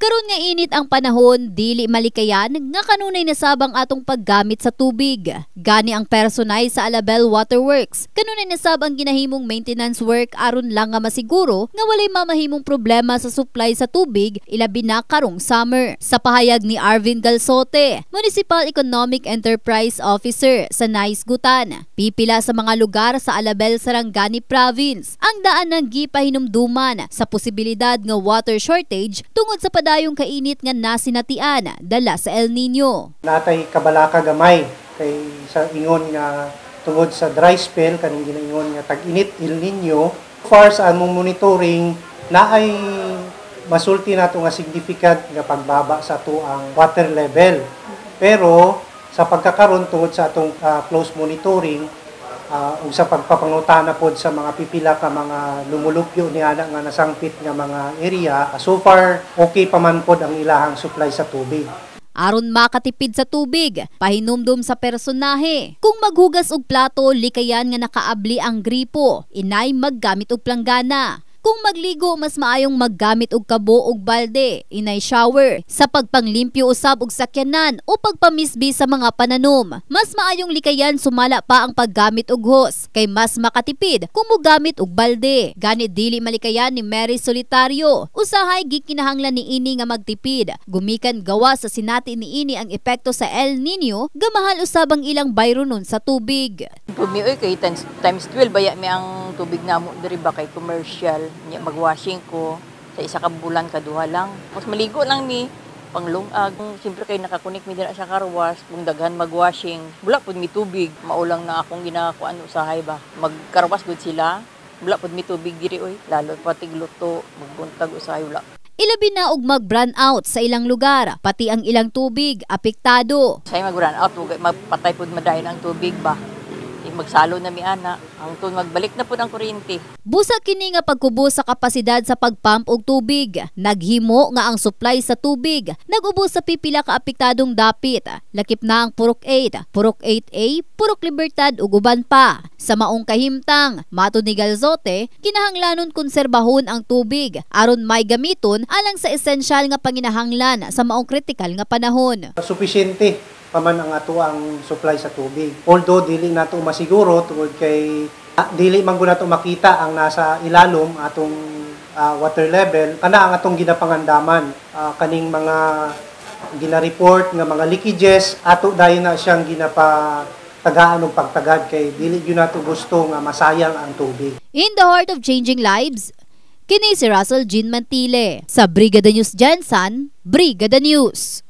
Karon nga init ang panahon, dili malikayan nga kanunay nasabang atong paggamit sa tubig. Gani ang personay sa Alabel Waterworks. Kanunay nasabang ginahimong maintenance work aron lang nga masiguro nga walay mamahimong problema sa supply sa tubig ilabi na karong summer. Sa pahayag ni Arvin Galsote, Municipal Economic Enterprise Officer sa Naisgutan, pipila sa mga lugar sa Alabel, Sarangani Province ang daan ng gipahinumduman sa posibilidad nga water shortage tungod sa padayong kainit nga nasinatian dala sa El Nino. Natay kabalaka gamay kay sa ingon nga tungod sa dry spell kaning ginaingon nga tag-init El Nino. Far sa among monitoring naay masulti nato nga significant nga pagbaba sa tuang water level. Pero sa pagkakaroon tungod sa atong close monitoring ug sa pagpapangutana pod sa mga pipila ka mga lumulupyo niana nga nasangpit nga mga area, so far okay pa man pod ang ilahang supply sa tubig. Aron makatipid sa tubig, pahinumdum sa personahe. Kung maghugas og plato, likayan nga nakaabli ang gripo, inay maggamit og planggana. Kung magligo, mas maayong maggamit og kabo og balde, inay shower, sa pagpanglimpyo usab og sakyanan o pagpamisbi sa mga pananom. Mas maayong likayan sumala pa ang paggamit og hose, kay mas makatipid kung mogamit og balde. Gani dili malikayan ni Mary Solitario. Usahay gikinahanglan ni ini nga magtipid. Gumikan gawa sa sinati ni ini ang epekto sa El Nino, gamahal usab ang ilang bayronon sa tubig. Pumioy kay times 12 baya mi ang tubig namo diri ba kay commercial. Mag-washing ko sa isa ka bulan kaduha lang. Mas maligo lang mi panglungag. Siyempre kay nakakunik mi dira sa car wash, kung daghan mag-washing, wala pud mi tubig. Maulang na akong ginakuan usahay ba. Mag-car wash gud sila. Wala pud mi tubig diri oy. Lalo pati gluto, magbuntag usahay wala. Ilabi na og mag-brand out sa ilang lugar, pati ang ilang tubig apektado. Say mag-brand out, magpatay pud madayon ang tubig ba. Magsalo na mi ana, ang tun magbalik na pud ang kuryente. Busa kini nga pagkubos sa kapasidad sa pagpump og tubig. Naghimo nga ang supply sa tubig nag-ubos sa pipila ka apektadong dapit. Lakip na ang Purok 8, Purok 8A, Purok Libertad ug uban pa. Sa maong kahimtang, matud ni Galzote, kinahanglanon konserbahon ang tubig aron may gamiton alang sa esensyal nga panginahanglan sa maong kritikal nga panahon. Supisyente paman ang ato ang supply sa tubig. Although dili nato masiguro tungod kay dili man gud nato makita ang nasa ilalom atong water level, kana ang atong ginapangandaman kaning mga gina-report nga mga leakages ato dayon na siyang ginapatagaan og pagtagad kay dili gyud nato gusto nga masayang ang tubig. In the heart of changing lives, kini si Russell Jean Mantile sa Brigada News Jensen, Brigada News.